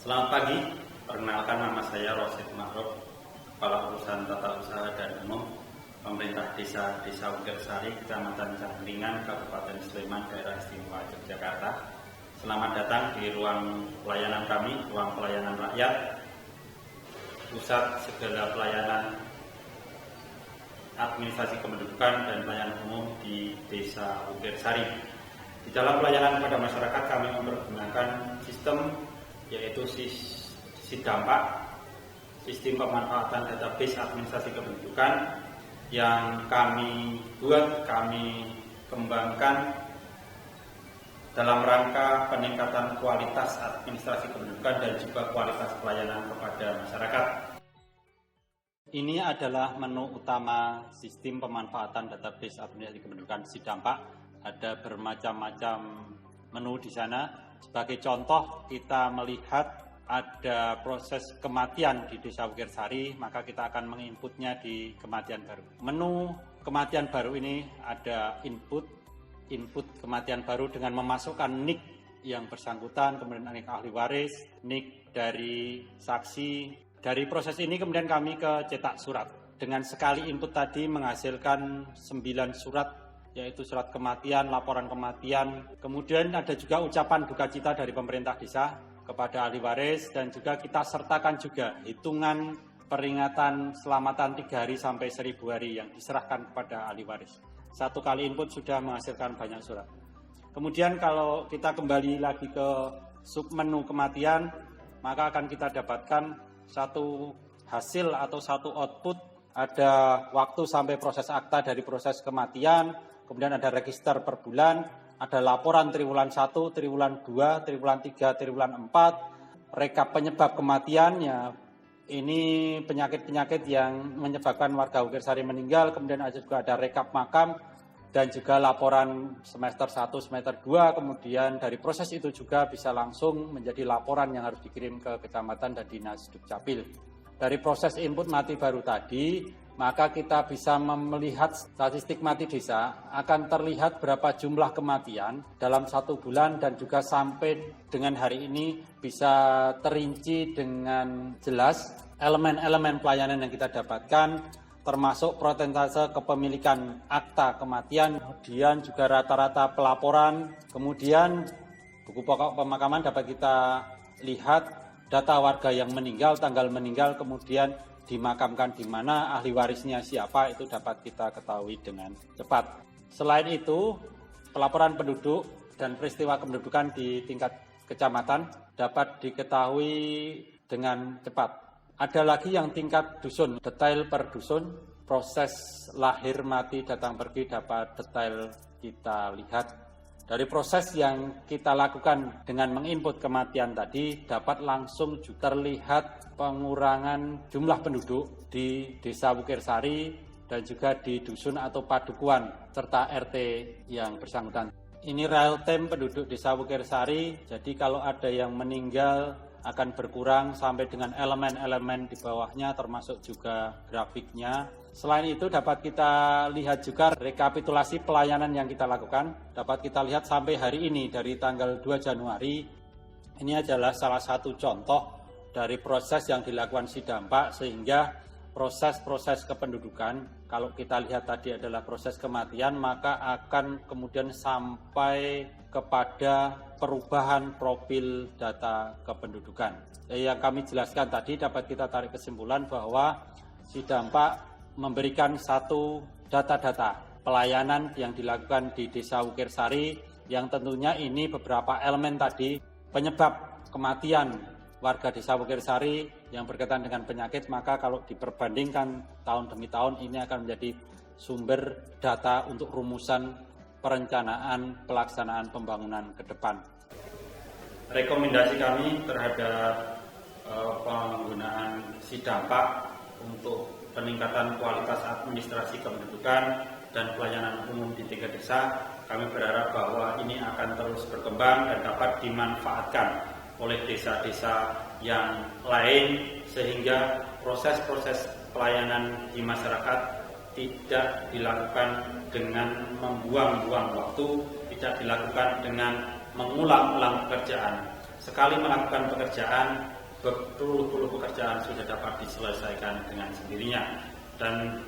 Selamat pagi, perkenalkan nama saya Rosid Mahruf, Kepala Urusan Tata Usaha dan Umum Pemerintah Desa Wukirsari, Kecamatan Cangkringan, Kabupaten Sleman, Daerah Istimewa Yogyakarta. Selamat datang di ruang pelayanan kami, ruang pelayanan rakyat, pusat segala pelayanan administrasi kependudukan dan pelayanan umum di Desa Wukirsari. Di dalam pelayanan kepada masyarakat kami mempergunakan sistem yaitu SIDAMPAK, sistem pemanfaatan database administrasi kependudukan yang kami buat, kami kembangkan dalam rangka peningkatan kualitas administrasi kependudukan dan juga kualitas pelayanan kepada masyarakat. Ini adalah menu utama sistem pemanfaatan database administrasi kependudukan SIDAMPAK. Ada bermacam-macam menu di sana. Sebagai contoh, kita melihat ada proses kematian di Desa Wukirsari, maka kita akan menginputnya di kematian baru. Menu kematian baru ini ada input kematian baru dengan memasukkan NIK yang bersangkutan, kemudian NIK ahli waris, NIK dari saksi. Dari proses ini kemudian kami ke cetak surat. Dengan sekali input tadi menghasilkan 9 surat, yaitu surat kematian, laporan kematian. Kemudian ada juga ucapan duka cita dari pemerintah desa kepada ahli waris, dan juga kita sertakan juga hitungan peringatan selamatan 3 hari sampai 1000 hari yang diserahkan kepada ahli waris. Satu kali input sudah menghasilkan banyak surat. Kemudian kalau kita kembali lagi ke submenu kematian, maka akan kita dapatkan satu hasil atau satu output. Ada waktu sampai proses akta dari proses kematian, kemudian ada register per bulan, ada laporan triwulan 1, triwulan 2, triwulan 3, triwulan 4, rekap penyebab kematiannya. Ini penyakit-penyakit yang menyebabkan warga Wukirsari meninggal, kemudian juga ada rekap makam, dan juga laporan semester 1, semester 2, kemudian dari proses itu juga bisa langsung menjadi laporan yang harus dikirim ke kecamatan dan dinas Dukcapil. Dari proses input mati baru tadi, maka kita bisa melihat statistik mati desa, akan terlihat berapa jumlah kematian dalam 1 bulan, dan juga sampai dengan hari ini bisa terinci dengan jelas elemen-elemen pelayanan yang kita dapatkan, termasuk persentase kepemilikan akta kematian, kemudian juga rata-rata pelaporan, kemudian buku pokok pemakaman dapat kita lihat data warga yang meninggal, tanggal meninggal, kemudian dimakamkan di mana, ahli warisnya siapa, itu dapat kita ketahui dengan cepat. Selain itu, pelaporan penduduk dan peristiwa kependudukan di tingkat kecamatan dapat diketahui dengan cepat. Ada lagi yang tingkat dusun, detail per dusun, proses lahir, mati, datang pergi dapat detail kita lihat. Dari proses yang kita lakukan dengan menginput kematian tadi, dapat langsung juga terlihat pengurangan jumlah penduduk di Desa Wukirsari dan juga di dusun atau padukuan serta RT yang bersangkutan. Ini real time penduduk Desa Wukirsari, jadi kalau ada yang meninggal akan berkurang sampai dengan elemen-elemen di bawahnya, termasuk juga grafiknya. Selain itu dapat kita lihat juga rekapitulasi pelayanan yang kita lakukan. Dapat kita lihat sampai hari ini dari tanggal 2 Januari. Ini adalah salah satu contoh dari proses yang dilakukan SIDAMPAK, sehingga proses-proses kependudukan, kalau kita lihat tadi adalah proses kematian, maka akan kemudian sampai kepada perubahan profil data kependudukan. Yang kami jelaskan tadi dapat kita tarik kesimpulan bahwa SIDAMPAK memberikan satu data-data pelayanan yang dilakukan di Desa Wukirsari, yang tentunya ini beberapa elemen tadi, penyebab kematian warga Desa Wukirsari yang berkaitan dengan penyakit, maka kalau diperbandingkan tahun demi tahun ini akan menjadi sumber data untuk rumusan perencanaan pelaksanaan pembangunan ke depan. Rekomendasi kami terhadap penggunaan SIDAMPAK untuk peningkatan kualitas administrasi kependudukan dan pelayanan umum di tingkat desa, kami berharap bahwa ini akan terus berkembang dan dapat dimanfaatkan oleh desa-desa yang lain, sehingga proses-proses pelayanan di masyarakat tidak dilakukan dengan membuang-buang waktu, tidak dilakukan dengan mengulang-ulang pekerjaan. Sekali melakukan pekerjaan, berpuluh-puluh pekerjaan sudah dapat diselesaikan dengan sendirinya. Dan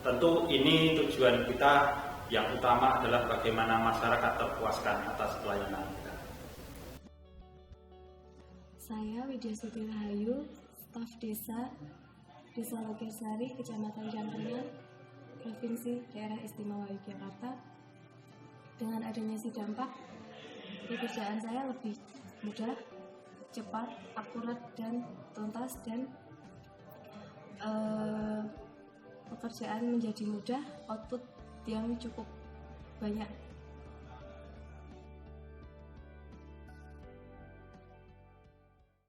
tentu ini tujuan kita yang utama adalah bagaimana masyarakat terpuaskan atas pelayanan kita. Saya Widya Suti Rahayu, staf Desa Logersari, Kecamatan Jantengan, Provinsi Daerah Istimewa Yogyakarta. Dengan adanya Sidampak, pekerjaan saya lebih mudah, cepat, akurat, dan tuntas, dan pekerjaan menjadi mudah, output yang cukup banyak.